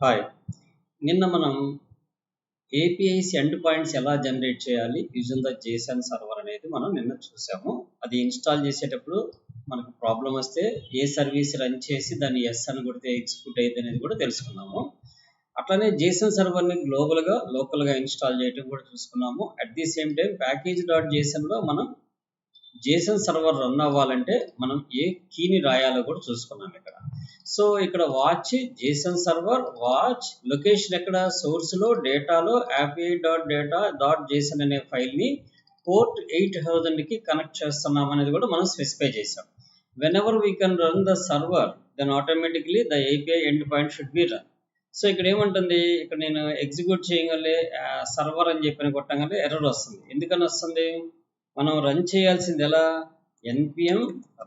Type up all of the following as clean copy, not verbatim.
Hi నిన్న మనం APIs end points ఎలా జనరేట్ చేయాలి యూజింగ్ ద JSON సర్వర్ అనేది మనం నిన్న చూసాము. అది ఇన్స్టాల్ చేసేటప్పుడు మనకు ప్రాబ్లం వస్తే ఏ సర్వీస్ రన్ చేసి దాన్ని ఎస్ అని కొడితే ఎగ్జిక్యూట్ అయ్యేది అనేది కూడా తెలుసుకున్నాము. అట్లానే JSON సర్వర్ని గ్లోబల్గా లోకల్గా ఇన్స్టాల్ చేయడం కూడా చూసుకున్నాము. అట్ ది సేమ్ టైం package.jsonలో మనం JSON సర్వర్ రన్ అవ్వాలంటే మనం ఏ కీని రాయాలో కూడా చూసుకున్నాం ఇక్కడ. సో ఇక్కడ watch JSON server watch location ఎక్కడ సోర్స్లో డేటాలో api.data.json అనే ఫైల్ని పోర్ట్ 8000కి కనెక్ట్ చేస్తున్నాం అనేది కూడా మనం స్పెసిఫై చేసాం. whenever we can run the server then automatically the API endpoint should be run. So ఇక్కడ ఏమంటుంది, ఇక్కడ నేను ఎగ్జిక్యూట్ చేయగలే సర్వర్ అని చెప్పిన కొట్టగానే ఎర్రర్ వస్తుంది. ఎందుకని వస్తుంది, మనం రన్ చేయాల్సింది ఎలా npm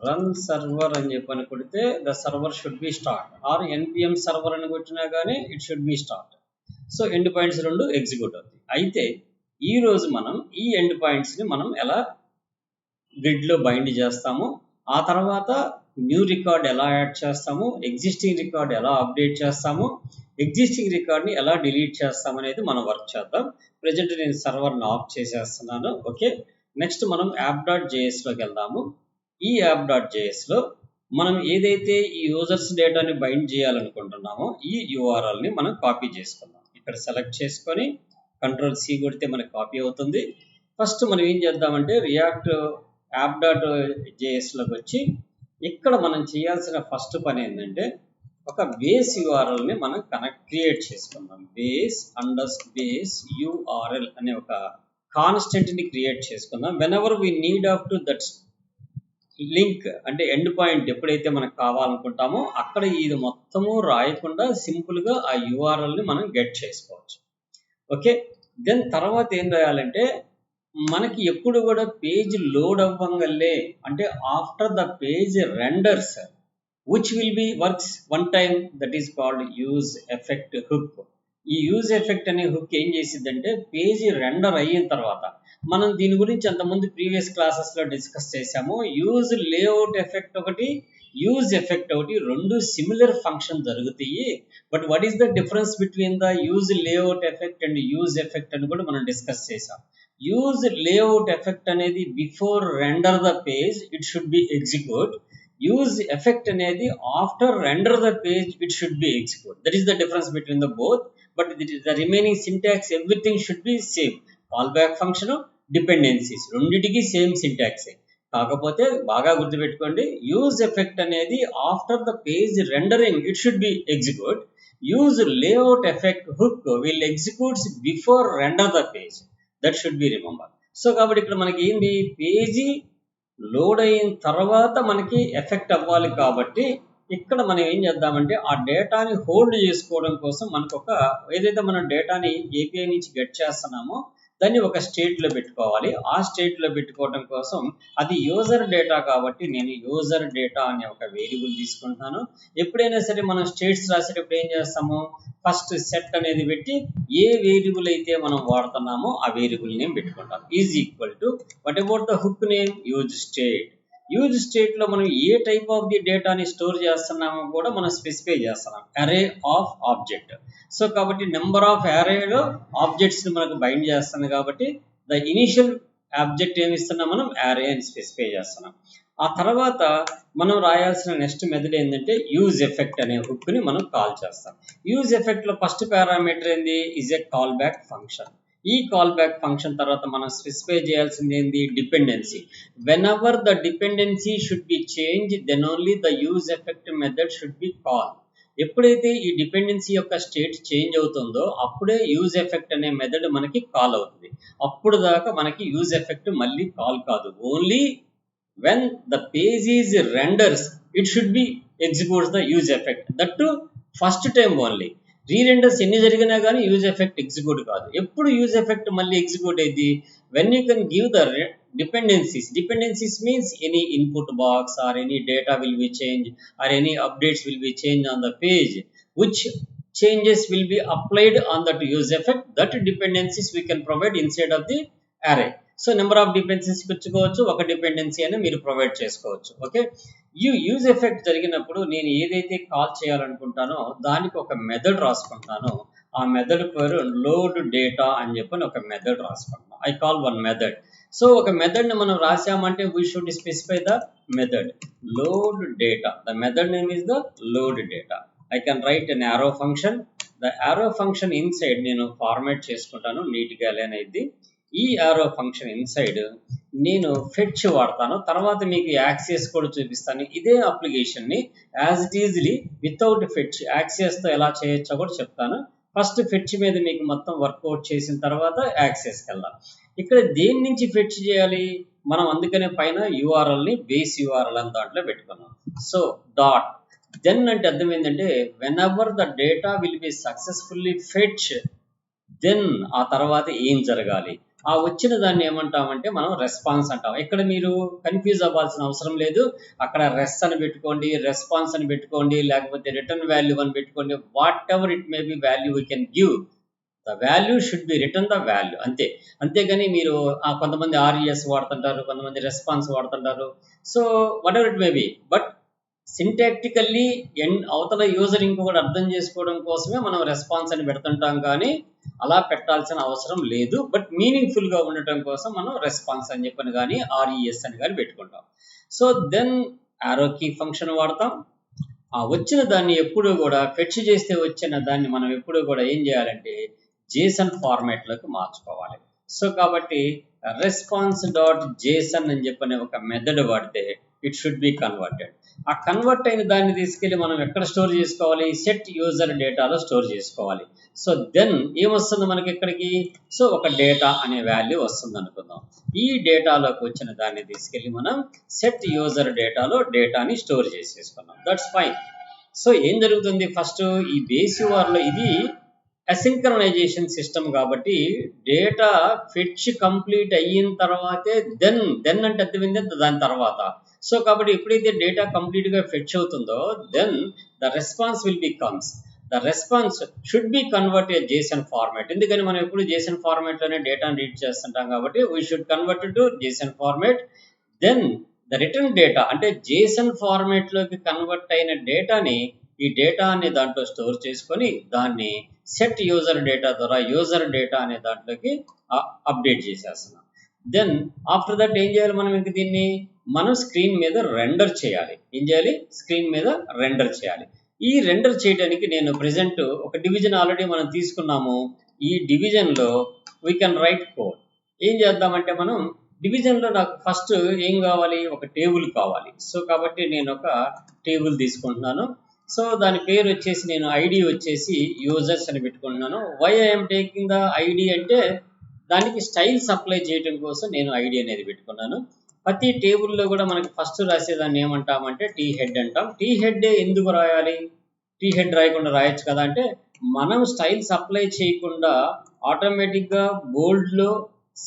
రన్ సర్వర్ అని చెప్పని కొడితే the server should be start or npm server అని కొట్టినా కానీ it should be start. So end points రెండు ఎగ్జిక్యూట్ అవుతాయి. అయితే ఈరోజు మనం ఈ ఎండ్ పాయింట్స్ని మనం ఎలా గ్రిడ్లో బైండ్ చేస్తాము, ఆ తర్వాత న్యూ రికార్డ్ ఎలా యాడ్ చేస్తాము, ఎగ్జిస్టింగ్ రికార్డ్ ఎలా అప్డేట్ చేస్తాము, ఎగ్జిస్టింగ్ రికార్డ్ని ఎలా డిలీట్ చేస్తాము అనేది మనం వర్క్ చేద్దాం. ప్రజెంట్ నేను సర్వర్ని ఆఫ్ చేసేస్తున్నాను. ఓకే, నెక్స్ట్ మనం app.jsలోకి వెళ్దాము. ఈ app.jsలో మనం ఏదైతే ఈ యూజర్స్ డేటాని బైండ్ చేయాలనుకుంటున్నామో ఈ URLని మనం కాపీ చేసుకుందాం. ఇక్కడ సెలెక్ట్ చేసుకొని Ctrl+C కొడితే మనకి కాపీ అవుతుంది. ఫస్ట్ మనం ఏం చేద్దామంటే రియాక్ట్ app.jsలోకి వచ్చి ఇక్కడ మనం చేయాల్సిన ఫస్ట్ పని ఏంటంటే ఒక బేస్ URLని మనం క్రియేట్ చేసుకుందాం. base URL అనే ఒక కాన్స్టెంట్ని క్రియేట్ చేసుకుందాం. Whenever we need of to that link అంటే ఎండ్ పాయింట్ ఎప్పుడైతే మనకు కావాలనుకుంటామో అక్కడ ఇది మొత్తము రాయకుండా సింపుల్గా ఆ URLని మనం గెట్ చేసుకోవచ్చు. ఓకే, దెన్ తర్వాత ఏం రాయాలంటే మనకి ఎప్పుడు కూడా పేజ్ లోడ్ అవ్వంగలే అంటే after the page renders which will be works one time, that is called use effect hook. ఈ యూజ్ ఎఫెక్ట్ అనే హుక్ ఏం చేసిద్దంటే పేజీ రెండర్ అయిన తర్వాత మనం దీని గురించి అంతకుముందు ప్రీవియస్ క్లాసెస్లో డిస్కస్ చేసాము. యూజ్ లేఅవుట్ ఎఫెక్ట్ ఒకటి, యూజ్ ఎఫెక్ట్ ఒకటి, రెండు సిమిలర్ ఫంక్షన్ జరుగుతాయి. But what is the difference between the use layout effect and use effect అని కూడా మనం డిస్కస్ చేసాం. యూజ్ లేఅవుట్ ఎఫెక్ట్ అనేది before render the page it should be execute. Use effect అనేది after render the page it should be execute. That is the difference between the both. But the remaining syntax everything should B same. Call back function, dependencies రెండింటికి same సింటాక్సే. కాకపోతే బాగా గుర్తుపెట్టుకోండి, use effect అనేది after the page rendering it should be execute. Use layout effect hook will executes before render the page. That should be remember. So కాబట్టి ఇక్కడ మనకి ఏంది, page load అయిన తర్వాత మనకి ఎఫెక్ట్ అవ్వాలి. కాబట్టి ఇక్కడ మనం ఏం చేద్దామంటే ఆ డేటాని హోల్డ్ చేసుకోవడం కోసం మనకు ఒక ఏదైతే మనం డేటాని API నుంచి గెట్ చేస్తున్నామో దాన్ని ఒక స్టేట్లో పెట్టుకోవాలి. ఆ స్టేట్లో పెట్టుకోవడం కోసం అది యూజర్ డేటా కాబట్టి నేను యూజర్ డేటా అనే ఒక వేరియబుల్ తీసుకుంటాను. ఎప్పుడైనా సరే మనం స్టేట్స్ రాసేటప్పుడు ఏం చేస్తాము, ఫస్ట్ సెట్ అనేది పెట్టి ఏ వేరియబుల్ అయితే మనం వాడుతున్నామో ఆ వేరియబుల్ నేమ్ పెట్టుకుంటాం. Is equal to what about the hook name use state. Use స్టేట్లో మనం ఏ టైప్ ఆఫ్ ది డేటాని స్టోర్ చేస్తున్నామో కూడా మనం స్పెసిఫై చేస్తున్నాం, అరే ఆఫ్ ఆబ్జెక్ట్. సో కాబట్టి నెంబర్ ఆఫ్ అరేలో ఆబ్జెక్ట్స్ని మనకు బైండ్ చేస్తుంది కాబట్టి ద ఇనిషియల్ ఆబ్జెక్ట్ ఏమి ఇస్తున్నాం, మనం అరే అని స్పెసిఫై చేస్తున్నాం. ఆ తర్వాత మనం రాయాల్సిన నెక్స్ట్ మెథడ్ ఏంటంటే యూజ్ ఎఫెక్ట్ అనే హుక్ని మనం కాల్ చేస్తాం. యూజ్ ఎఫెక్ట్లో ఫస్ట్ పారామీటర్ ఏంది, is a call back function. ఈ కాల్ బ్యాక్ ఫంక్షన్ తర్వాత మనం స్పెసిఫై చేయాల్సింది ఏంది, dependency. Whenever the dependency should be change then only the use effect method should be call. ఎప్పుడైతే ఈ డిపెండెన్సీ యొక్క స్టేట్ చేంజ్ అవుతుందో అప్పుడే యూజ్ ఎఫెక్ట్ అనే మెథడ్ మనకి కాల్ అవుతుంది. అప్పుడు దాకా మనకి యూజ్ ఎఫెక్ట్ మళ్ళీ కాల్ కాదు. Only when the page is renders it should be executes the use effect, that to first time only. రీరెండర్స్ ఎన్ని జరిగినా కానీ యూజ్ ఎఫెక్ట్ ఎగ్జిక్యూట్ కాదు. ఎప్పుడు యూజ్ ఎఫెక్ట్ మళ్ళీ ఎగ్జిక్యూట్ అయింది, when you can give the dependencies. Dependencies means any input box or any data will be change or any updates will be change on the page which changes will be applied on that use effect. That dependencies we can provide inside of the array. So number of dependencies పెంచుకోవచ్చు, ఒక dependency అని మీరు provide చేసుకోవచ్చు. Okay, use effect జరిగినప్పుడు నేను ఏదైతే call చేయాలనుకుంటానో దానికి ఒక మెథడ్ రాసుకుంటానో ఆ మెథడ్ పేరు లోడ్ డేటా అని చెప్పని ఒక మెథడ్ రాసుకుంటాం. I call one method. So ఒక మెథడ్ ని మనం రాసామంటే we should specify the method load data. The method name is the load data. I can write an arrow function. The arrow function inside నేను format చేసుకుంటాను నీట్గా align అయింది. ఈ arrow function inside నేను fetch వాడతాను. తర్వాత మీకు యాక్సెస్ కూడా చూపిస్తాను. ఇదే అప్లికేషన్ ని as it easily without fetch access తో ఎలా చేయొచ్చో కూడా చెప్తాను. ఫస్ట్ ఫెచ్ మీద మీకు మొత్తం వర్కౌట్ చేసిన తర్వాత యాక్సెస్కి వెళ్దాం. ఇక్కడ దేని నుంచి ఫెచ్ చేయాలి మనం, అందుకనే పైన URL ని బేస్ URL అని దాంట్లో పెట్టుకున్నాం. సో డాట్ దెన్ అంటే అర్థం ఏంటంటే whenever the data will be successfully fetch then ఆ తర్వాత ఏం జరగాలి, ఆ వచ్చిన దాన్ని ఏమంటామంటే మనం రెస్పాన్స్ అంటాం. ఇక్కడ మీరు కన్ఫ్యూజ్ అవ్వాల్సిన అవసరం లేదు. అక్కడ రెస్ అని పెట్టుకోండి, రెస్పాన్స్ అని పెట్టుకోండి, లేకపోతే రిటర్న్ వాల్యూ అని పెట్టుకోండి. Whatever it may be value we can give, the value should be return the value అంతే. అంతేగాని మీరు కొంతమంది RES వాడుతుంటారు, కొంతమంది రెస్పాన్స్ వాడుతుంటారు. So whatever it may be, but syntactically అవతల యూజర్ ఇంకొకటి అర్థం చేసుకోవడం కోసమే మనం రెస్పాన్స్ అని పెడుతుంటాం, కానీ అలా పెట్టాల్సిన అవసరం లేదు. బట్ మీనింగ్ఫుల్ గా ఉండటం కోసం మనం రెస్పాన్స్ అని చెప్పని కానీ RES అని కానీ పెట్టుకుంటాం. సో దెన్ ఆరో కీ ఫంక్షన్ వాడతాం. ఆ వచ్చిన దాన్ని ఎప్పుడూ కూడా ఫెచ్ చేస్తే వచ్చిన దాన్ని మనం ఎప్పుడూ కూడా ఏం చేయాలంటే JSON ఫార్మాట్ లోకి మార్చుకోవాలి. సో కాబట్టి రెస్పాన్స్ డాట్ JSON అని చెప్పని ఒక మెథడ్ వాడితే ఇట్ షుడ్ బి కన్వర్టెడ్. ఆ కన్వర్ట్ అయిన దాన్ని తీసుకెళ్ళి మనం ఎక్కడ స్టోర్ చేసుకోవాలి, సెట్ యూజర్ డేటాలో స్టోర్ చేసుకోవాలి. సో దెన్ ఏమొస్తుంది మనకి ఇక్కడికి, సో ఒక డేటా అనే వాల్యూ వస్తుంది అనుకుందాం. ఈ డేటాలోకి వచ్చిన దాన్ని తీసుకెళ్ళి మనం సెట్ యూజర్ డేటాలో డేటాని స్టోర్ చేసేసుకున్నాం. That's fine. సో ఏం జరుగుతుంది, ఫస్ట్ ఈ బేస్ URL ఇది అసింక్రనైజేషన్ సిస్టమ్ కాబట్టి డేటా ఫెచ్ కంప్లీట్ అయిన తర్వాతే దెన్ అంటే అర్థమైంది దాని తర్వాత. సో కాబట్టి ఎప్పుడైతే డేటా కంప్లీట్ గా ఫెచ్ అవుతుందో then the response will be comes. The response should be convert a JSON format. ఎందుకని మనం ఎప్పుడు JSON ఫార్మాట్ లోనే డేటాను రీడ్ చేస్తుంటాం కాబట్టి we should convert to JSON format. Then the return data అంటే JSON ఫార్మాట్ లోకి కన్వర్ట్ అయిన డేటాని ఈ డేటా అనే దాంట్లో స్టోర్ చేసుకొని దాన్ని సెట్ యూజర్ డేటా ద్వారా యూజర్ డేటా అనే దాంట్లోకి అప్డేట్ చేసేస్తున్నాం. దెన్ ఆఫ్టర్ దట్ ఏం చేయాలి మనం, ఇంక దీన్ని మనం స్క్రీన్ మీద రెండర్ చేయాలి. ఏం చేయాలి, స్క్రీన్ మీద రెండర్ చేయాలి. ఈ రెండర్ చేయడానికి నేను ప్రెసెంట్ ఒక డివిజన్ ఆల్రెడీ మనం తీసుకున్నాము. ఈ డివిజన్ లో వీ కెన్ రైట్ కోడ్. ఏం చేద్దామంటే మనం డివిజన్ లో నాకు ఫస్ట్ ఏం కావాలి, ఒక టేబుల్ కావాలి. సో కాబట్టి నేను ఒక టేబుల్ తీసుకుంటున్నాను. సో దాని పేరు వచ్చేసి నేను ఐడి వచ్చేసి యూజర్స్ అని పెట్టుకుంటున్నాను. Why I'm taking the ID అంటే దానికి స్టైల్స్ అప్లై చేయడం కోసం నేను ఐడి అనేది పెట్టుకున్నాను. ప్రతి టేబుల్లో కూడా మనకి ఫస్ట్ రాసేదాన్ని ఏమంటామంటే టీ హెడ్ అంటాం. టీ హెడ్ ఎందుకు రాయాలి, టీ హెడ్ రాయకుండా రాయొచ్చు కదా అంటే మనం స్టైల్స్ అప్లై చేయకుండా ఆటోమేటిక్గా బోల్డ్లో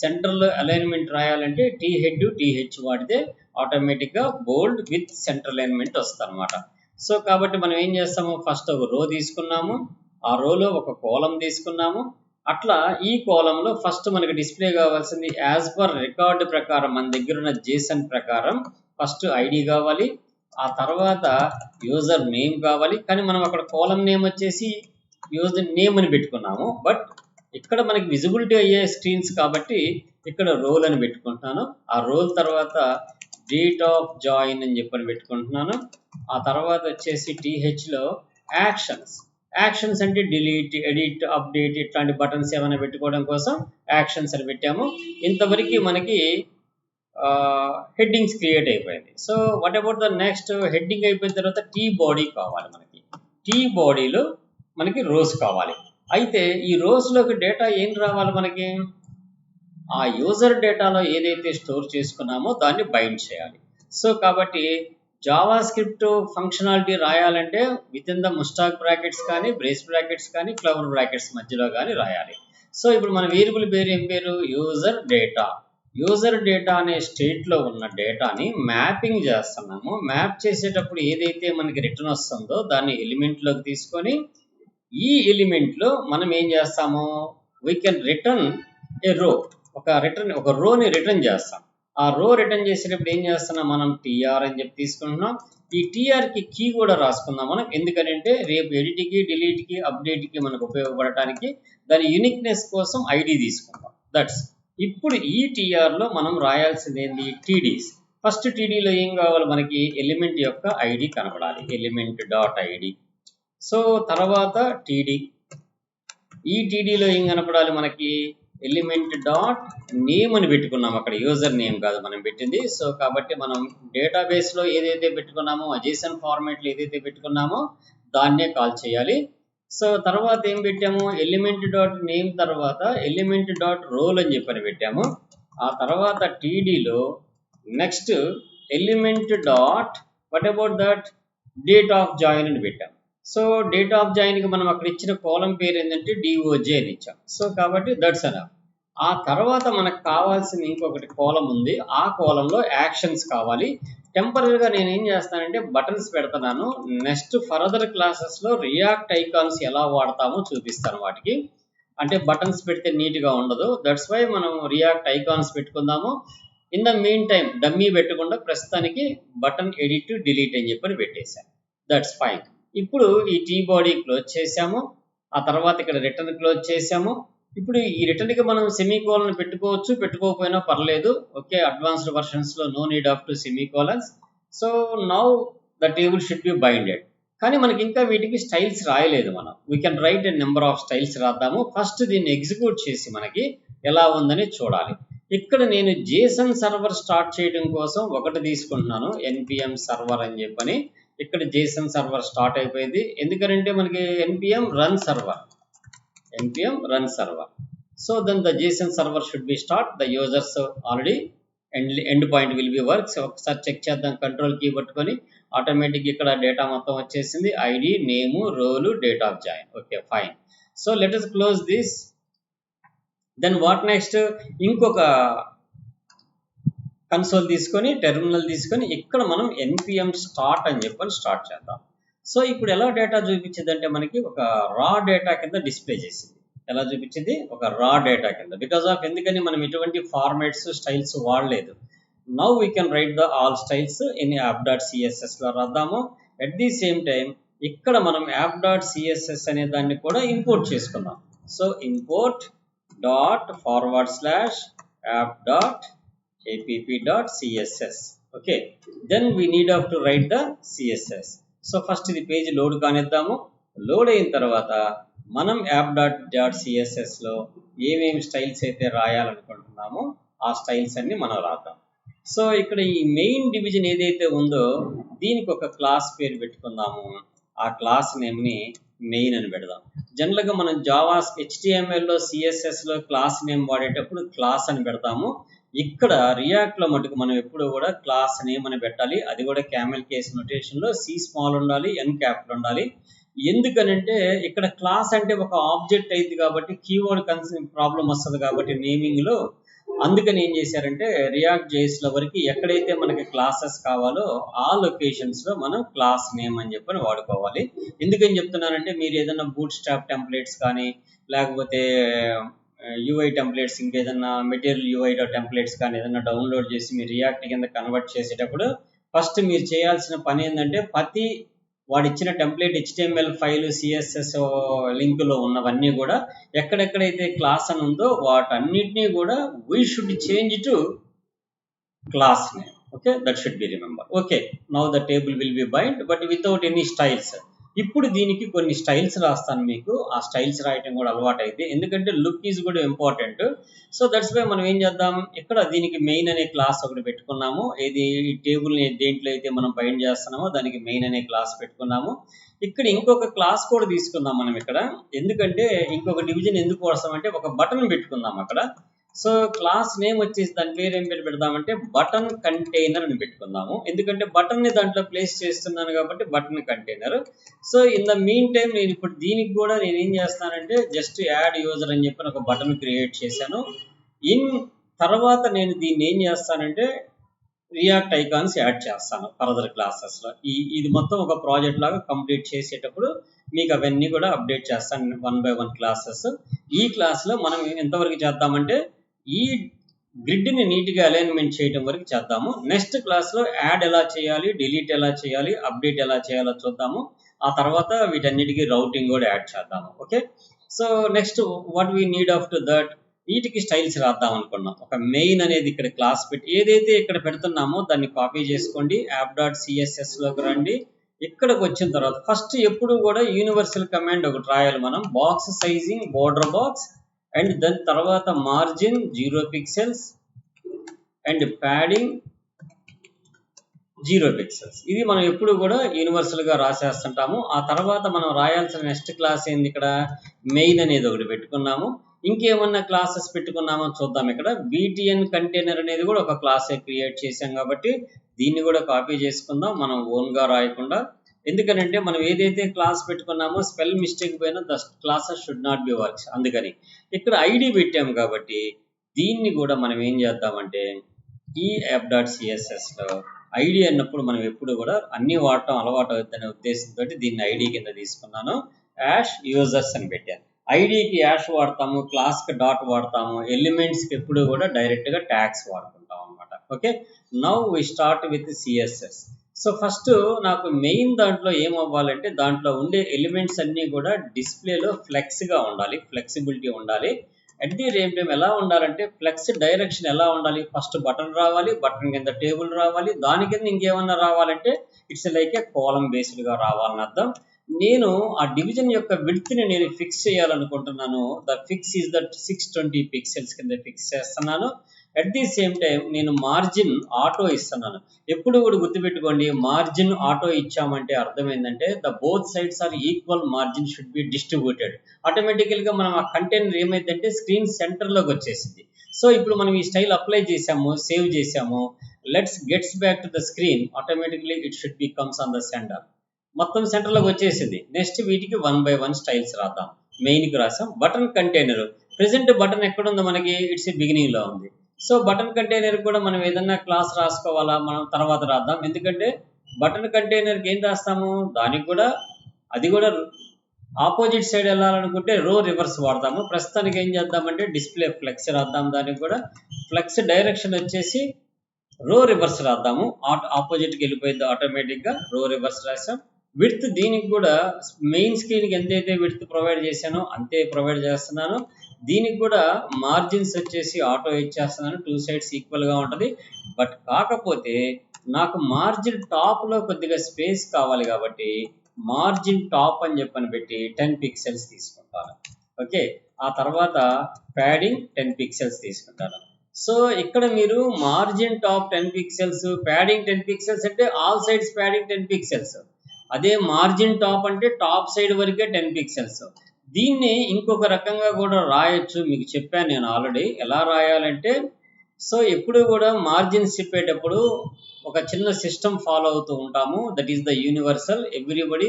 సెంటర్లో అలైన్మెంట్ రాయాలంటే టీ హెడ్ TH వాడితే ఆటోమేటిక్గా బోల్డ్ విత్ సెంటర్ అలైన్మెంట్ వస్తుంది అనమాట. సో కాబట్టి మనం ఏం చేస్తాము, ఫస్ట్ ఒక రో తీసుకున్నాము, ఆ రోలో ఒక కాలం తీసుకున్నాము. అట్లా ఈ కాలంలో ఫస్ట్ మనకి డిస్ప్లే కావాల్సింది యాజ్ పర్ రికార్డు ప్రకారం మన దగ్గర ఉన్న JSON ప్రకారం ఫస్ట్ ఐడి కావాలి, ఆ తర్వాత యూజర్ నేమ్ కావాలి. కానీ మనం అక్కడ కాలం నేమ్ వచ్చేసి యూజర్ నేమ్ అని పెట్టుకున్నాము. బట్ ఇక్కడ మనకి విజిబిలిటీ అయ్యే స్క్రీన్స్ కాబట్టి ఇక్కడ రోల్ అని పెట్టుకుంటున్నాను. ఆ రోల్ తర్వాత డేట్ ఆఫ్ జాయిన్ అని చెప్పని పెట్టుకుంటున్నాను. ఆ తర్వాత వచ్చేసి TH లో యాక్షన్స్ అంటే డిలీట్, ఎడిట్, అప్డేట్ ఇట్లాంటి బటన్స్ ఏమైనా పెట్టుకోవడం కోసం యాక్షన్స్ అని పెట్టాము. ఇంతవరకు మనకి హెడ్డింగ్స్ క్రియేట్ అయిపోయింది. So what about the next, heading అయిపోయిన తర్వాత టీ బాడీ కావాలి మనకి. టీ బాడీలో మనకి రోస్ కావాలి. అయితే ఈ రోస్లోకి డేటా ఏం రావాలి మనకి, ఆ యూజర్ డేటాలో ఏదైతే స్టోర్ చేసుకున్నామో దాన్ని బైండ్ చేయాలి. సో కాబట్టి జావా స్క్రిప్ట్ ఫంక్షనాలిటీ రాయాలంటే విత్ ఇన్ ద ముస్టాక్ బ్రాకెట్స్ కానీ బ్రేస్ బ్రాకెట్స్ కానీ క్లవర్ బ్రాకెట్స్ మధ్యలో కానీ రాయాలి. సో ఇప్పుడు మన వేరియబుల్ పేరు ఏం పేరు, యూజర్ డేటా. యూజర్ డేటా అనే స్టేట్లో ఉన్న డేటాని మ్యాపింగ్ చేస్తున్నాము. మ్యాప్ చేసేటప్పుడు ఏదైతే మనకి రిటర్న్ వస్తుందో దాన్ని ఎలిమెంట్లోకి తీసుకొని ఈ ఎలిమెంట్లో మనం ఏం చేస్తాము, వీ కెన్ రిటర్న్ ఏ రో, ఒక రోని రిటర్న్ చేస్తాం. ఆ రో రిటర్న్ చేసేటప్పుడు ఏం చేస్తున్నాం, మనం టీఆర్ అని చెప్పి తీసుకుంటున్నాం. ఈ టీఆర్కి కీ కూడా రాసుకుందాం మనం. ఎందుకంటే రేపు ఎడిట్కి, డిలీట్కి, అప్డేట్కి మనకు ఉపయోగపడటానికి దాని యూనిక్నెస్ కోసం ఐడి తీసుకుందాం. దట్స్ ఇప్పుడు ఈ టీఆర్లో మనం రాయాల్సింది ఏంటి, టీడీస్. ఫస్ట్ టీడీలో ఏం కావాలి, మనకి ఎలిమెంట్ యొక్క ఐడి కనపడాలి, ఎలిమెంట్ డాట్ ఐడి. సో తర్వాత టీడీ, ఈ టీడీలో ఏం కనపడాలి, మనకి ఎలిమెంట్ డాట్ నేమ్ అని పెట్టుకున్నాం. అక్కడ యూజర్ నేమ్ కాదు మనం పెట్టింది. సో కాబట్టి మనం డేటాబేస్లో ఏదైతే పెట్టుకున్నామో, JSON ఫార్మాట్లో ఏదైతే పెట్టుకున్నామో దాన్నే కాల్ చేయాలి. సో తర్వాత ఏం పెట్టాము, ఎలిమెంట్ డాట్ నేమ్ తర్వాత ఎలిమెంట్ డాట్ రోల్ అని చెప్పని పెట్టాము. ఆ తర్వాత టీడీలో next element dot what about that date of join అని పెట్టాము. సో డేట్ ఆఫ్ జాయిన్కి మనం అక్కడ ఇచ్చిన కాలం పేరు ఏంటంటే DOJ అని ఇచ్చాం. సో కాబట్టి దట్స్ ఎనఫ్. ఆ తర్వాత మనకు కావాల్సిన ఇంకొకటి కాలం ఉంది. ఆ కాలంలో యాక్షన్స్ కావాలి. టెంపరీగా నేను ఏం చేస్తానంటే బటన్స్ పెడుతున్నాను. నెక్స్ట్ ఫర్దర్ క్లాసెస్లో రియాక్ట్ ఐకాన్స్ ఎలా వాడతామో చూపిస్తాను వాటికి. అంటే బటన్స్ పెడితే నీట్గా ఉండదు. దట్స్ వై మనం రియాక్ట్ ఐకాన్స్ పెట్టుకుందాము. In the mean time dummy పెట్టకుండా ప్రస్తుతానికి బటన్ ఎడిట్ డిలీట్ అని చెప్పని పెట్టేశాను. That's fine. ఇప్పుడు ఈ టీ బాడీ క్లోజ్ చేసాము. ఆ తర్వాత ఇక్కడ రిటర్న్ క్లోజ్ చేసాము. ఇప్పుడు ఈ రిటర్న్కి మనం సెమీకోలన్ పెట్టుకోవచ్చు, పెట్టుకోకపోయినా పర్లేదు. ఓకే, అడ్వాన్స్డ్ వర్షన్స్లో no need of to semicolons. So now the table should be binded. కానీ మనకి ఇంకా వీటికి స్టైల్స్ రాయలేదు మనం. We can write a number of styles రాద్దాము. ఫస్ట్ దీన్ని ఎగ్జిక్యూట్ చేసి మనకి ఎలా ఉందని చూడాలి. ఇక్కడ నేను JSON సర్వర్ స్టార్ట్ చేయడం కోసం ఒకటి తీసుకుంటున్నాను, npm సర్వర్ అని చెప్పని. ఇక్కడ JSON సర్వర్ స్టార్ట్ అయిపోయింది. ఎందుకంటే మనకి npm run server. So then the JSON server should be start. The users already end point will be works. ఒకసారి చెక్ చేద్దాం, కంట్రోల్ కీ పట్టుకొని. ఆటోమేటిక్ ఇక్కడ డేటా మొత్తం వచ్చేసింది, ID, name, role, date of join. Okay fine. So let us close this. Then what next, ఇంకొక console తీసుకొని, terminal తీసుకొని ఇక్కడ మనం npm స్టార్ట్ అని చెప్పని స్టార్ట్ చేద్దాం. సో ఇప్పుడు ఎలా డేటా చూపించింది అంటే మనకి ఒక రా డేటా కింద డిస్ప్లే చేసింది. ఎలా చూపించింది, ఒక రా డేటా కింద. బికాస్ ఆఫ్ ఎందుకని మనం ఎటువంటి ఫార్మాట్స్, స్టైల్స్ వాడలేదు. Now we can right the all styles in app.css లో రాద్దాము. అట్ ది సేమ్ టైం ఇక్కడ మనం app.css అనే దాన్ని కూడా ఇంపోర్ట్ చేసుకుందాం. So import .forward/app.css. okay, then we need to write the css. So first ఇది పేజ్ లోడ్ కానిద్దాము. లోడ్ అయిన తర్వాత మనం app.css లో ఏమేమి స్టైల్స్ అయితే రాయాలనుకుంటున్నామో ఆ స్టైల్స్ అన్ని మనం రాద్దాం. సో ఇక్కడ ఈ మెయిన్ డివిజన్ ఏదైతే ఉందో దీనికి ఒక క్లాస్ పేరు పెట్టుకుందాము. ఆ క్లాస్ నేమ్ని మెయిన్ అని పెడదాం. జనరల్గా మనం జావాస్, HTML లో, CSS లో క్లాస్ నేమ్ వాడేటప్పుడు క్లాస్ అని పెడతాము. ఇక్కడ రియాక్ట్లో మటుకు మనం ఎప్పుడు కూడా క్లాస్ నేమ్ అని పెట్టాలి. అది కూడా క్యామెల్ కేస్ నొటేషన్లో C స్మాల్ ఉండాలి, N క్యాపిటల్ ఉండాలి. ఎందుకనంటే ఇక్కడ క్లాస్ అంటే ఒక ఆబ్జెక్ట్ అయింది కాబట్టి కీవర్డ్ ప్రాబ్లం వస్తుంది కాబట్టి నేమింగ్లో. అందుకని ఏం చేశారంటే రియాక్ట్ JSలో వరకు ఎక్కడైతే మనకి క్లాసెస్ కావాలో ఆ లొకేషన్స్లో మనం క్లాస్ నేమ్ అని చెప్పని వాడుకోవాలి. ఎందుకని చెప్తున్నానంటే మీరు ఏదైనా బూట్ స్ట్రాప్ టెంప్లెట్స్ కానీ లేకపోతే UI టెంప్లెట్స్, ఇంకేదన్నా మెటీరియల్ UI టెంప్లెట్స్ కానీ ఏదైనా డౌన్లోడ్ చేసి మీరు రియాక్ట్ కింద కన్వర్ట్ చేసేటప్పుడు ఫస్ట్ మీరు చేయాల్సిన పని ఏంటంటే ప్రతి వాడు ఇచ్చిన టెంప్లెట్ HTML ఫైల్, CSS లింక్లో ఉన్నవన్నీ కూడా ఎక్కడెక్కడైతే క్లాస్ అని ఉందో వాటన్నిటినీ కూడా we should change to class name. Okay, that should be remember. Okay, now the table will be bind but without any styles. ఇప్పుడు దీనికి కొన్ని స్టైల్స్ రాస్తాను మీకు. ఆ స్టైల్స్ రాయటం కూడా అలవాటు అయితే, ఎందుకంటే లుక్ ఈజ్ కూడా ఇంపార్టెంట్. సో దట్స్ వై మనం ఏం చేద్దాం, ఇక్కడ దీనికి మెయిన్ అనే క్లాస్ ఒకటి పెట్టుకున్నాము. ఇది ఈ టేబుల్ని దేంట్లో అయితే మనం బైండ్ చేస్తున్నామో దానికి మెయిన్ అనే క్లాస్ పెట్టుకున్నాము. ఇక్కడ ఇంకొక క్లాస్ కూడా తీసుకుందాం మనం ఇక్కడ. ఎందుకంటే ఇంకొక డివిజన్ ఎందుకు వస్తామంటే ఒక బటన్ పెట్టుకుందాం అక్కడ. సో క్లాస్ నేమ్ వచ్చేసి దాని పేరు ఏం పేరు పెడదామంటే బటన్ కంటైనర్ అని పెట్టుకుందాము. ఎందుకంటే బటన్ని దాంట్లో ప్లేస్ చేస్తున్నాను కాబట్టి button container. So in the mean time నేను ఇప్పుడు దీనికి కూడా నేను ఏం చేస్తానంటే జస్ట్ యాడ్ యూజర్ అని చెప్పి ఒక బటన్ క్రియేట్ చేశాను. తర్వాత నేను దీన్ని ఏం చేస్తానంటే రియాక్ట్ ఐకాన్స్ యాడ్ చేస్తాను ఫర్దర్ క్లాసెస్లో. ఇది మొత్తం ఒక ప్రాజెక్ట్ లాగా కంప్లీట్ చేసేటప్పుడు మీకు అవన్నీ కూడా అప్డేట్ చేస్తాను 1 by 1 క్లాసెస్. ఈ క్లాస్లో మనం ఎంతవరకు చేద్దామంటే ఈ గ్రిడ్ని నీట్గా అలైన్మెంట్ చేయడం వరకు చేద్దాము. నెక్స్ట్ క్లాస్లో యాడ్ ఎలా చేయాలి, డిలీట్ ఎలా చేయాలి, అప్డేట్ ఎలా చేయాలో చూద్దాము. ఆ తర్వాత వీటన్నిటికీ రౌటింగ్ కూడా యాడ్ చేద్దాము. Okay, so next what we need after that, వీటికి స్టైల్స్ రాద్దాం అనుకున్నాం. ఒక మెయిన్ అనేది ఇక్కడ క్లాస్ పెట్టి ఏదైతే ఇక్కడ పెడుతున్నామో దాన్ని కాపీ చేసుకోండి. app.css లోకి రండి. ఇక్కడికి వచ్చిన తర్వాత ఫస్ట్ ఎప్పుడు కూడా యూనివర్సల్ కమాండ్ ఒకటి రాయాలి మనం. Box sizing border box and దాని తర్వాత margin 0 pixels and padding 0 pixels. ఇది మనం ఎప్పుడు కూడా యూనివర్సల్ గా రాసేస్తుంటాము. ఆ తర్వాత మనం రాయాల్సిన నెక్స్ట్ క్లాస్ ఏంది, ఇక్కడ మెయిన్ అనేది ఒకటి పెట్టుకున్నాము. ఇంకేమన్నా క్లాసెస్ పెట్టుకున్నామో చూద్దాం. ఇక్కడ btn కంటైనర్ అనేది కూడా ఒక క్లాస్ క్రియేట్ చేసాం కాబట్టి దీన్ని కూడా కాపీ చేసుకుందాం మనం ఓన్ గా రాయకుండా. ఎందుకంటే మనం ఏదైతే క్లాస్ పెట్టుకున్నామో స్పెల్ మిస్టేక్ పోయినా the classes should not be works. అందుకని ఇక్కడ ఐడి పెట్టాము కాబట్టి దీన్ని కూడా మనం ఏం చేద్దామంటే ఈ app.css లో ఐడి అన్నప్పుడు మనం ఎప్పుడు కూడా అన్ని వాడటం అలవాటు అవుతుందనే ఉద్దేశంతో దీన్ని ఐడి కింద తీసుకున్నాను. యాష్ యూజర్స్ అని పెట్టాను. ఐడికి యాష్ వాడతాము, క్లాస్కి డాట్ వాడతాము, ఎలిమెంట్స్కి ఎప్పుడు కూడా డైరెక్ట్గా ట్యాగ్స్ వాడుకుంటాం అనమాట. Okay, now we start with CSS. So first నాకు మెయిన్ దాంట్లో ఏం అవ్వాలంటే దాంట్లో ఉండే ఎలిమెంట్స్ అన్నీ కూడా డిస్ప్లేలో ఫ్లెక్స్గా ఉండాలి, ఫ్లెక్సిబిలిటీ ఉండాలి. అట్ ది సేమ్ టైం ఎలా ఉండాలంటే ఫ్లెక్స్ డైరెక్షన్ ఎలా ఉండాలి, ఫస్ట్ బటన్ రావాలి, బటన్ కింద టేబుల్ రావాలి, దాని కింద ఇంకేమన్నా రావాలంటే ఇట్స్ లైక్ ఏ కాలం బేస్డ్గా రావాలని అర్థం. నేను ఆ డివిజన్ యొక్క విడ్త్ని నేను ఫిక్స్ చేయాలనుకుంటున్నాను. The fix is that 620 pixels కింద ఫిక్స్ చేస్తున్నాను. అట్ ది సేమ్ టైం నేను మార్జిన్ ఆటో ఇస్తున్నాను. ఎప్పుడు కూడా గుర్తుపెట్టుకోండి, మార్జిన్ ఆటో ఇచ్చామంటే అర్థం ఏంటంటే the both sides are equal, margin should be distributed. ఆటోమేటికల్గా మనం ఆ కంటైనర్ ఏమైందంటే స్క్రీన్ సెంటర్లోకి వచ్చేసింది. సో ఇప్పుడు మనం ఈ స్టైల్ అప్లై చేసాము, సేవ్ చేసాము. Let's gets back to the screen. Automatically it should B comes on the centre. మొత్తం సెంటర్లోకి వచ్చేసింది. నెక్స్ట్ వీటికి 1 by 1 స్టైల్స్ రాద్దాం. మెయిన్కి రాసాం. బటన్ కంటైనర్ ప్రెసెంట్ బటన్ ఎక్కడుందో మనకి ఇట్స్ బిగినింగ్లో ఉంది. సో బటన్ కంటైనర్ కూడా మనం ఏదన్నా క్లాస్ రాసుకోవాలా, మనం తర్వాత రాద్దాం. ఎందుకంటే బటన్ కంటైనర్కి ఏం రాస్తాము, దానికి కూడా అది కూడా ఆపోజిట్ సైడ్ వెళ్ళాలనుకుంటే రో రివర్స్ వాడతాము. ప్రస్తుతానికి ఏం చేద్దామంటే డిస్ప్లే ఫ్లెక్స్ రాద్దాం. దానికి కూడా ఫ్లెక్స్ డైరెక్షన్ వచ్చేసి రో రివర్స్ రాద్దాము. ఆపోజిట్కి వెళ్ళిపోయింది ఆటోమేటిక్గా. రో రివర్స్ రాసాం. విడ్త్ దీనికి కూడా మెయిన్ స్క్రీన్కి ఎంతైతే విడ్త్ ప్రొవైడ్ చేశానో అంతే ప్రొవైడ్ చేస్తున్నాను. దీనికి కూడా మార్జిన్స్ వచ్చేసి ఆటో ఇచ్చేస్తున్నాను. 2 sides ఈక్వల్గా ఉంటుంది. బట్ కాకపోతే నాకు మార్జిన్ టాప్లో కొద్దిగా స్పేస్ కావాలి కాబట్టి మార్జిన్ టాప్ అని చెప్పని పెట్టి 10 pixels తీసుకుంటాను. ఓకే, ఆ తర్వాత ప్యాడింగ్ 10 pixels తీసుకుంటాను. సో ఇక్కడ మీరు margin top 10 pixels, padding 10 pixels అంటే ఆల్ సైడ్స్ ప్యాడింగ్ 10 pixels. అదే మార్జిన్ టాప్ అంటే టాప్ సైడ్ వరకే 10 pixels. దీన్ని ఇంకొక రకంగా కూడా రాయొచ్చు. మీకు చెప్పాను నేను ఆల్రెడీ ఎలా రాయాలంటే. సో ఎప్పుడు కూడా మార్జిన్స్ చెప్పేటప్పుడు ఒక చిన్న సిస్టమ్ ఫాలో అవుతూ ఉంటాము. That is the universal. Everybody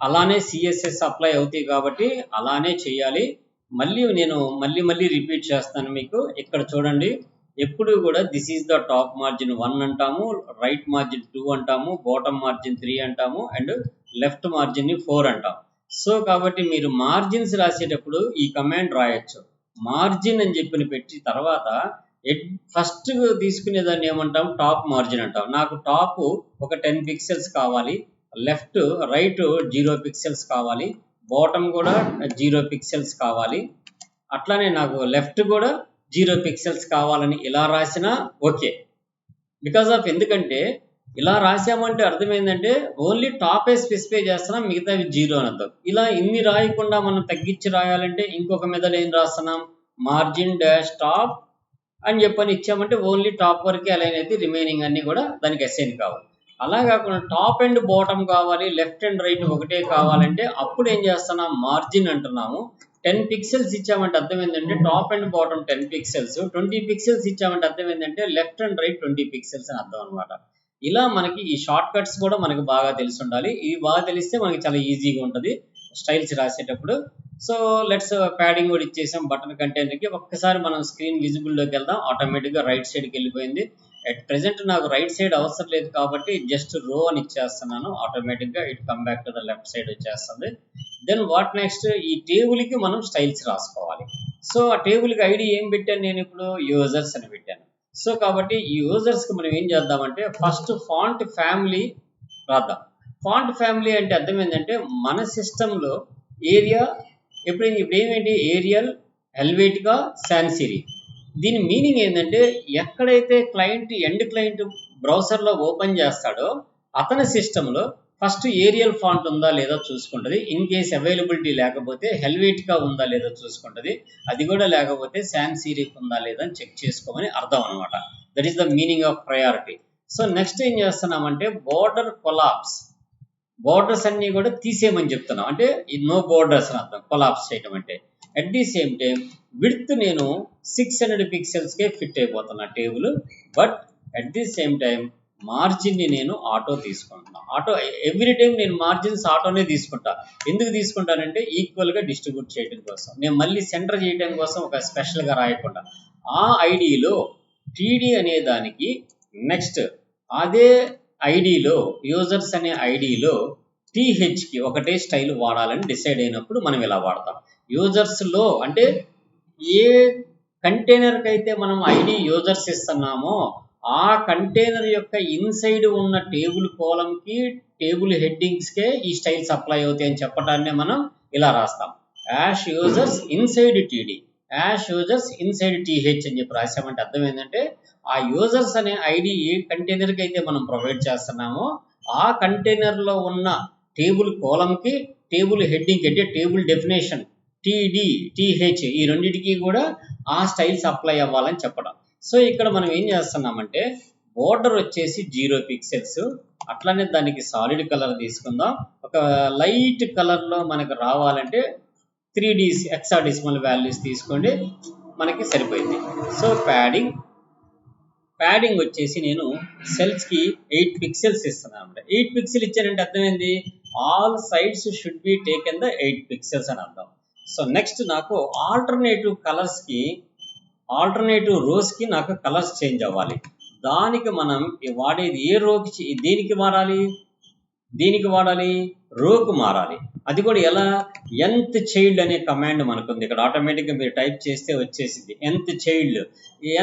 అలానే సిఎస్ఎస్ అప్లై అవుతాయి కాబట్టి అలానే చేయాలి. నేను మళ్ళీ రిపీట్ చేస్తాను మీకు. ఇక్కడ చూడండి, ఎప్పుడు కూడా this is the top margin 1 అంటాము, రైట్ మార్జిన్ 2 అంటాము, బాటమ్ మార్జిన్ 3 అంటాము అండ్ లెఫ్ట్ మార్జిన్ 4 అంటాం. సో కాబట్టి మీరు మార్జిన్స్ రాసేటప్పుడు ఈ కమాండ్ రాయొచ్చు. మార్జిన్ అని చెప్పి పెట్టి తర్వాత ఫస్ట్ తీసుకునేదాన్ని ఏమంటాం, టాప్ మార్జిన్ అంటాం. నాకు టాప్ ఒక 10 pixels కావాలి, లెఫ్ట్ రైట్ 0 pixels కావాలి, బాటమ్ కూడా 0 pixels కావాలి, అట్లానే నాకు లెఫ్ట్ కూడా 0 pixels కావాలని ఇలా రాసినా ఓకే. బికాస్ ఆఫ్ ఎందుకంటే ఇలా రాసామంటే అర్థమైందంటే ఓన్లీ టాపే స్పెసిఫై చేస్తున్నాం, మిగతావి 0 అని అర్థం. ఇలా ఇన్ని రాయకుండా మనం తగ్గించి రాయాలంటే ఇంకొక మెథడ్ ఏం రాస్తున్నాం, మార్జిన్ డాష్ టాప్ అని చెప్పని ఇచ్చామంటే ఓన్లీ టాప్ వరకే అలైన్ అయితే రిమైనింగ్ అన్ని కూడా దానికి అసైన్ కావాలి. అలా కాకుండా టాప్ అండ్ బాటమ్ కావాలి, లెఫ్ట్ అండ్ రైట్ ఒకటే కావాలంటే అప్పుడు ఏం చేస్తున్నాం, మార్జిన్ అంటున్నాము. 10 pixels ఇచ్చామంటే అర్థం ఏంటంటే top and bottom 10 pixels, 20 pixels ఇచ్చామంటే అర్థం ఏంటంటే లెఫ్ట్ అండ్ రైట్ 20 pixels అని అర్థం అనమాట. ఇలా మనకి ఈ షార్ట్ కట్స్ కూడా మనకు బాగా తెలిసి ఉండాలి. ఇవి బాగా తెలిస్తే మనకి చాలా ఈజీగా ఉంటుంది స్టైల్స్ రాసేటప్పుడు. సో లెట్స్ ప్యాడింగ్ కూడా ఇచ్చేసాం బటన్ కంటైనర్కి. ఒక్కసారి మనం స్క్రీన్ విజిబుల్లోకి వెళ్దాం. ఆటోమేటిక్గా రైట్ సైడ్కి వెళ్ళిపోయింది. అట్ ప్రెసెంట్ నాకు రైట్ సైడ్ అవసరం లేదు కాబట్టి జస్ట్ రో అని ఇచ్చేస్తున్నాను. ఆటోమేటిక్గా it come back to the left side వచ్చేస్తుంది. దెన్ వాట్ నెక్స్ట్, ఈ టేబుల్కి మనం స్టైల్స్ రాసుకోవాలి. సో ఆ టేబుల్కి ఐడి ఏం పెట్టాను నేను ఇప్పుడు యూజర్స్ అని పెట్టాను. సో కాబట్టి ఈ యూజర్స్కి మనం ఏం చేద్దామంటే ఫస్ట్ ఫాంట్ ఫ్యామిలీ రాద్దాం. ఫాంట్ ఫ్యామిలీ అంటే అర్థం ఏంటంటే మన సిస్టంలో ఏరియా ఇప్పుడు ఏమేంటి ఏరియల్, హెల్వేటికా, సాన్సిరీ. దీని మీనింగ్ ఏంటంటే ఎక్కడైతే క్లయింట్ ఎండ్ క్లయింట్ బ్రౌజర్లో ఓపెన్ చేస్తాడో అతని సిస్టంలో ఫస్ట్ ఏరియల్ ఫాంట్ ఉందా లేదా చూసుకుంటుంది. ఇన్ కేస్ అవైలబిలిటీ లేకపోతే హెల్వేటికా ఉందా లేదా చూసుకుంటుంది. అది కూడా లేకపోతే సాన్సిరీక్ ఉందా లేదా అని చెక్ చేసుకోమని అర్థం అనమాట. That is the meaning of priority. So next ఏం చేస్తున్నామంటే బోర్డర్ కొలాప్స్. బోర్డర్స్ అన్నీ కూడా తీసేయమని చెప్తున్నాం. అంటే నో బోర్డర్స్ అని అర్థం కొలాప్స్ చేయటం అంటే. At the same time width నేను 600 పిక్సెల్స్కే ఫిట్ అయిపోతున్నా table. But at the same time మార్జిన్ని నేను ఆటో తీసుకుంటున్నాను. ఆటో ఎవ్రీ టైం నేను మార్జిన్స్ ఆటోనే తీసుకుంటా. ఎందుకు తీసుకుంటానంటే ఈక్వల్గా డిస్ట్రిబ్యూట్ చేయడం కోసం. నేను మళ్ళీ సెంటర్ చేయడం కోసం ఒక స్పెషల్గా రాయకుండా ఆ ఐడిలో టీడీ అనే దానికి నెక్స్ట్ అదే ఐడిలో యూజర్స్ అనే ఐడిలో టీహెచ్కి ఒకటే స్టైల్ వాడాలని డిసైడ్ అయినప్పుడు మనం ఇలా వాడతాం. యూజర్స్లో అంటే ఏ కంటైనర్కి అయితే మనం ఐడి యూజర్స్ ఇస్తున్నామో ఆ కంటైనర్ యొక్క ఇన్సైడ్ ఉన్న టేబుల్ కాలంకి టేబుల్ హెడ్డింగ్స్కే ఈ స్టైల్స్ అప్లై అవుతాయి అని చెప్పడాన్ని మనం ఇలా రాస్తాం. Hash users inside TD, hash users inside TH అని చెప్పి రాసామంటే అర్థం ఏంటంటే ఆ యూజర్స్ అనే ఐడి ఏ కంటైనర్కి అయితే మనం ప్రొవైడ్ చేస్తున్నామో ఆ కంటైనర్లో ఉన్న టేబుల్ కాలంకి టేబుల్ హెడ్డింగ్ అంటే టేబుల్ డెఫినేషన్ టీడీ, టీహెచ్ ఈ రెండింటికి కూడా ఆ స్టైల్స్ అప్లై అవ్వాలని చెప్పడం. సో ఇక్కడ మనం ఏం చేస్తున్నామంటే బోర్డర్ వచ్చేసి 0 పిక్సెల్స్. అట్లానే దానికి సాలిడ్ కలర్ తీసుకుందాం. ఒక లైట్ కలర్లో మనకు రావాలంటే 3D హెక్సాడెసిమల్ వాల్యూస్ తీసుకోండి, మనకి సరిపోయింది. సో ప్యాడింగ్ వచ్చేసి నేను సెల్స్కి 8 పిక్సెల్స్ ఇస్తున్నాను అనమాట. 8 పిక్సెల్ ఇచ్చానంటే అర్థమైంది all sides should be taken the 8 pixels అని అర్థం. సో నెక్స్ట్ నాకు ఆల్టర్నేటివ్ రోస్కి నాకు కలర్స్ చేంజ్ అవ్వాలి. దానికి మనం వాడేది ఏ రోకి దేనికి వాడాలి రోకు మారాలి. అది కూడా ఎలా nth చైల్డ్ అనే కమాండ్ మనకుంది ఇక్కడ. ఆటోమేటిక్గా మీరు టైప్ చేస్తే వచ్చేసింది nth child.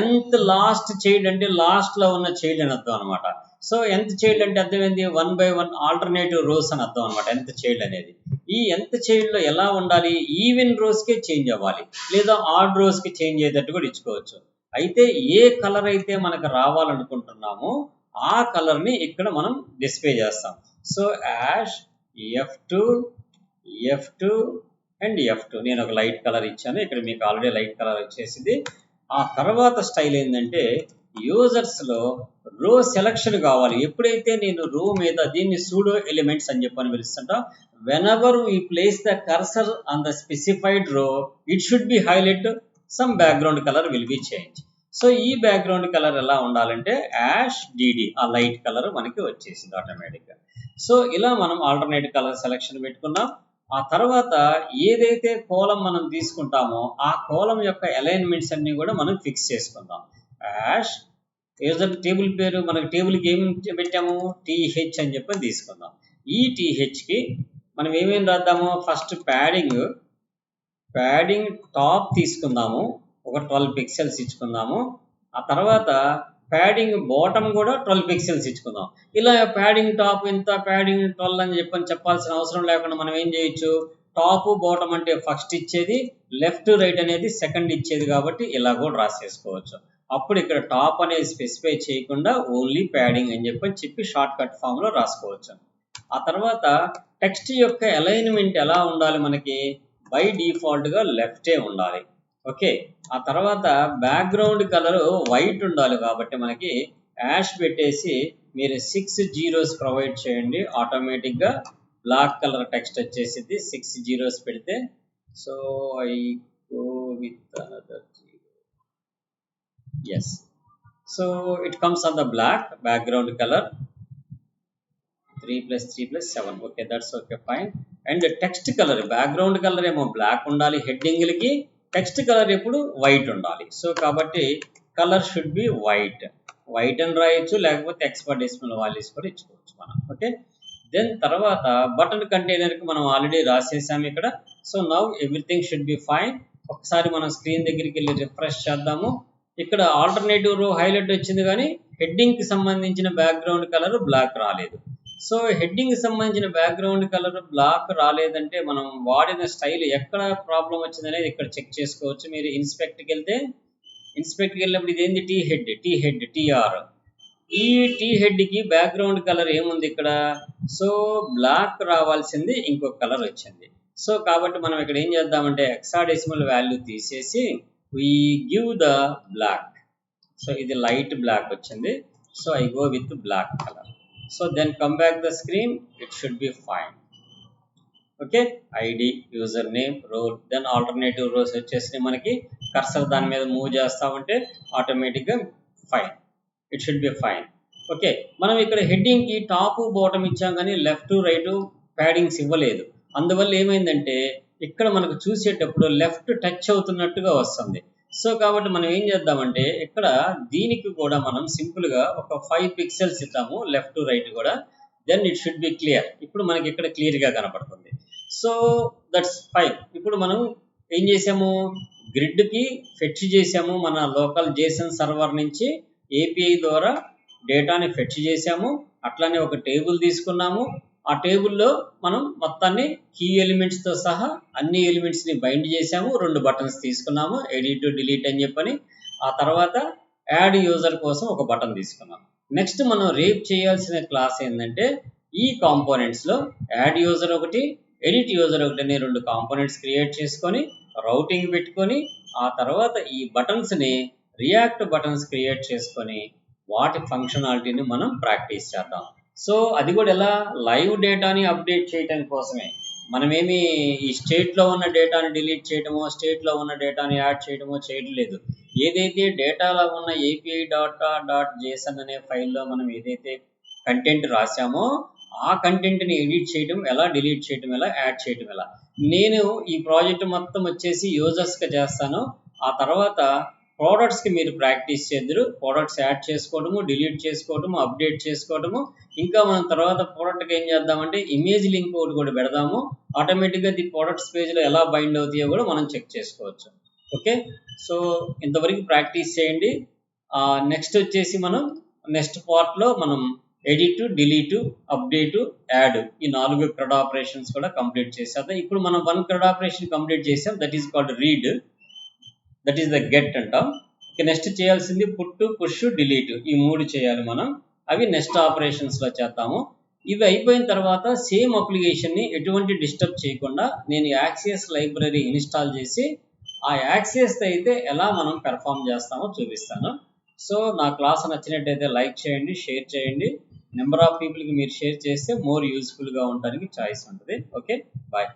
nth last child అంటే లాస్ట్లో ఉన్న చైల్డ్ అని అర్థం అనమాట. సో nth చైల్డ్ అంటే అర్థమైంది 1 by 1 ఆల్టర్నేటివ్ రోస్ అని అర్థం అనమాట nth చైల్డ్ అనేది. ఈ nth చైల్డ్లో ఎలా ఉండాలి ఈవెన్ రోస్కే చేంజ్ అవ్వాలి లేదా ఆడ్ రోస్కి చేంజ్ అయ్యేటట్టు కూడా ఇచ్చుకోవచ్చు. అయితే ఏ కలర్ అయితే మనకు రావాలనుకుంటున్నామో ఆ కలర్ని ఇక్కడ మనం డిస్ప్లే చేస్తాం. So ash F2 and F2 నేను ఒక లైట్ కలర్ ఇచ్చాను. ఇక్కడ మీకు ఆల్రెడీ లైట్ కలర్ వచ్చేసింది. ఆ తర్వాత స్టైల్ ఏంటంటే యూజర్స్లో రో సెలక్షన్ కావాలి. ఎప్పుడైతే నేను రో మీద దీన్ని సూడో ఎలిమెంట్స్ అని చెప్పని పిలుస్తుంటా. Whenever we place the cursor on the specified row it should be highlight some background colour will be change. So ఈ బ్యాక్గ్రౌండ్ కలర్ ఎలా ఉండాలంటే యాష్ డిడి ఆ లైట్ కలర్ మనకి వచ్చేసింది ఆటోమేటిక్గా. సో ఇలా మనం ఆల్టర్నేటివ్ కలర్ సెలెక్షన్ పెట్టుకున్నాం. ఆ తర్వాత ఏదైతే కోలం మనం తీసుకుంటామో ఆ కోలం యొక్క అలైన్మెంట్స్ అన్ని కూడా మనం ఫిక్స్ చేసుకుందాం. యాష్ యూజర్ టేబుల్ పేరు మనకి టేబుల్కి ఏం పెట్టాము టీహెచ్ అని చెప్పి తీసుకుందాం. ఈ టీహెచ్కి మనం ఏమేమి రాద్దాము ఫస్ట్ ప్యాడింగ్ టాప్ తీసుకుందాము, ఒక 12 పిక్సెల్స్ ఇచ్చుకుందాము. ఆ తర్వాత ప్యాడింగ్ బాటమ్ కూడా 12 పిక్సెల్స్ ఇచ్చుకుందాం. ఇలా ప్యాడింగ్ టాప్ ఇంత ప్యాడింగ్ 12 అని చెప్పాల్సిన అవసరం లేకుండా మనం ఏం చేయొచ్చు టాప్ బాటమ్ అంటే ఫస్ట్ ఇచ్చేది, లెఫ్ట్ రైట్ అనేది సెకండ్ ఇచ్చేది కాబట్టి ఇలా కూడా రాసేసుకోవచ్చు. అప్పుడు ఇక్కడ టాప్ అనేది స్పెసిఫై చేయకుండా ఓన్లీ ప్యాడింగ్ అని చెప్పి షార్ట్ కట్ ఫామ్లో రాసుకోవచ్చు. ఆ తర్వాత టెక్స్ట్ యొక్క అలైన్మెంట్ ఎలా ఉండాలి మనకి బై డిఫాల్ట్గా లెఫ్టే ఉండాలి. ఓకే. ఆ తర్వాత బ్యాక్గ్రౌండ్ కలర్ వైట్ ఉండాలి కాబట్టి మనకి యాష్ పెట్టేసి మీరు 6 జీరోస్ ప్రొవైడ్ చేయండి. ఆటోమేటిక్గా బ్లాక్ కలర్ టెక్స్ట్ వచ్చేసింది 6 జీరోస్ పెడితే. So I go with another zero. Yes. So it comes on the black background colour 3 + 3 + 7. Okay, that's okay, fine. And text colour background colour ఏమో black ఉండాలి హెడ్డింగ్లకి, text colour ఎప్పుడు white ఉండాలి. So కాబట్టి colour should be white అని రాయొచ్చు, లేకపోతే hexadecimal values కూడా ఇచ్చుకోవచ్చు మనం. ఓకే. దెన్ తర్వాత బటన్ కంటైనర్కి మనం ఆల్రెడీ రాసేసాము ఇక్కడ. So now everything should be fine. ఒకసారి మనం స్క్రీన్ దగ్గరికి వెళ్ళి రిఫ్రెష్ చేద్దాము. ఇక్కడ ఆల్టర్నేటివ్ రో హైలైట్ వచ్చింది కానీ హెడ్డింగ్ కి సంబంధించిన బ్యాక్గ్రౌండ్ కలర్ బ్లాక్ రాలేదు. సో హెడ్డింగ్ కి సంబంధించిన బ్యాక్గ్రౌండ్ కలర్ బ్లాక్ రాలేదంటే మనం వాడిన స్టైల్ ఎక్కడ ప్రాబ్లం వచ్చింది అనేది ఇక్కడ చెక్ చేసుకోవచ్చు. మీరు ఇన్స్పెక్ట్కి వెళ్ళినప్పుడు ఇది ఏంది, టీ హెడ్ టీఆర్. ఈ టీ హెడ్ కి బ్యాక్గ్రౌండ్ కలర్ ఏముంది ఇక్కడ, సో బ్లాక్ రావాల్సింది ఇంకొక కలర్ వచ్చింది. సో కాబట్టి మనం ఇక్కడ ఏం చేద్దామంటే హెక్సాడెసిమల్ వాల్యూ తీసేసి we give the black. So ఇది లైట్ బ్లాక్ వచ్చింది. So I go with black color. So then come back the screen, it should be fine. Okay, ID, user name, role, then alternative rows వచ్చేసి మనకి cursor దాని మీద move చేస్తా ఉంటే ఆటోమేటిక్గా fine, it should be fine. Okay, మనం ఇక్కడ heading కి టాప్ బాటమ్ ఇచ్చాం కానీ లెఫ్ట్ రైట్ ప్యాడింగ్స్ ఇవ్వలేదు. అందువల్ల ఏమైందంటే ఇక్కడ మనకు చూసేటప్పుడు లెఫ్ట్ టచ్ అవుతున్నట్టుగా వస్తుంది. సో కాబట్టి మనం ఏం చేద్దామంటే ఇక్కడ దీనికి కూడా మనం సింపుల్ గా ఒక 5 పిక్సెల్స్ ఇద్దాము లెఫ్ట్ రైట్ కూడా. Then it should be clear. ఇప్పుడు మనకి ఇక్కడ క్లియర్ గా కనపడుతుంది. So that's fine. ఇప్పుడు మనం ఏం చేసాము, గ్రిడ్ కి ఫెచ్ చేసాము. మన లోకల్ జేసన్ సర్వర్ నుంచి ఏపీఐ ద్వారా డేటాని ఫెచ్ చేసాము. అట్లానే ఒక టేబుల్ తీసుకున్నాము. ఆ టేబుల్లో మనం మొత్తాన్ని కీ ఎలిమెంట్స్ తో సహా అన్ని ఎలిమెంట్స్ ని బైండ్ చేసాము. 2 బటన్స్ తీసుకున్నాము, ఎడిట్ డిలీట్ అని చెప్పని. ఆ తర్వాత యాడ్ యూజర్ కోసం ఒక బటన్ తీసుకున్నాము. నెక్స్ట్ మనం రేప్ చేయాల్సిన క్లాస్ ఏంటంటే ఈ కాంపోనెంట్స్ లో యాడ్ యూజర్ ఒకటి, ఎడిట్ యూజర్ ఒకటి అనే 2 కాంపోనెంట్స్ క్రియేట్ చేసుకొని రౌటింగ్ పెట్టుకొని ఆ తర్వాత ఈ బటన్స్ ని రియాక్ట్ బటన్స్ క్రియేట్ చేసుకొని వాటి ఫంక్షనాలిటీని మనం ప్రాక్టీస్ చేద్దాం. సో అది కూడా ఎలా, లైవ్ డేటాని అప్డేట్ చేయడం కోసమే. మనమేమి ఈ స్టేట్లో ఉన్న డేటాని డిలీట్ చేయడమో స్టేట్లో ఉన్న డేటాని యాడ్ చేయడమో చేయట్లేదు. ఏదైతే డేటాలో ఉన్న ఏపీఐ .json అనే ఫైల్లో మనం ఏదైతే కంటెంట్ రాసామో ఆ కంటెంట్ని ఎడిట్ చేయడం ఎలా, డిలీట్ చేయడం ఎలా, యాడ్ చేయడం ఎలా. నేను ఈ ప్రాజెక్ట్ మొత్తం వచ్చేసి యూజర్స్గా చేస్తాను. ఆ తర్వాత ప్రోడక్ట్స్కి మీరు ప్రాక్టీస్ చేద్దరు. ప్రోడక్ట్స్ యాడ్ చేసుకోవడము, డిలీట్ చేసుకోవడము, అప్డేట్ చేసుకోవడము. ఇంకా మనం తర్వాత ప్రోడక్ట్కి ఏం చేద్దామంటే ఇమేజ్ లింక్ ఒకటి కూడా పెడదాము. ఆటోమేటిక్గా ది ప్రోడక్ట్స్ పేజ్లో ఎలా బైండ్ అవుతాయో కూడా మనం చెక్ చేసుకోవచ్చు. ఓకే, సో ఇంతవరకు ప్రాక్టీస్ చేయండి. నెక్స్ట్ వచ్చేసి మనం నెక్స్ట్ పార్ట్లో మనం ఎడిట్, డిలీట్, అప్డేట్, యాడ్ ఈ 4 CRUD ఆపరేషన్స్ కూడా కంప్లీట్ చేసేద్దాం. ఇప్పుడు మనం 1 CRUD ఆపరేషన్ కంప్లీట్ చేసాం, that is called read, that is the get అంటాం. ఇక నెక్స్ట్ చేయాల్సింది పుట్, పుష్, డిలీట్ ఈ 3 చేయాలి మనం. అవి నెక్స్ట్ ఆపరేషన్స్లో చేద్దాము. ఇవి అయిపోయిన తర్వాత సేమ్ అప్లికేషన్ని ఎటువంటి డిస్టర్బ్ చేయకుండా నేను యాక్సియస్ లైబ్రరీ ఇన్స్టాల్ చేసి ఆ యాక్సియస్ అయితే ఎలా మనం పెర్ఫామ్ చేస్తామో చూపిస్తాను. సో నా క్లాస్ నచ్చినట్టయితే లైక్ చేయండి, షేర్ చేయండి. నెంబర్ ఆఫ్ పీపుల్కి మీరు షేర్ చేస్తే మోర్ యూస్ఫుల్గా ఉండడానికి ఛాయిస్ ఉంటుంది. Okay, bye.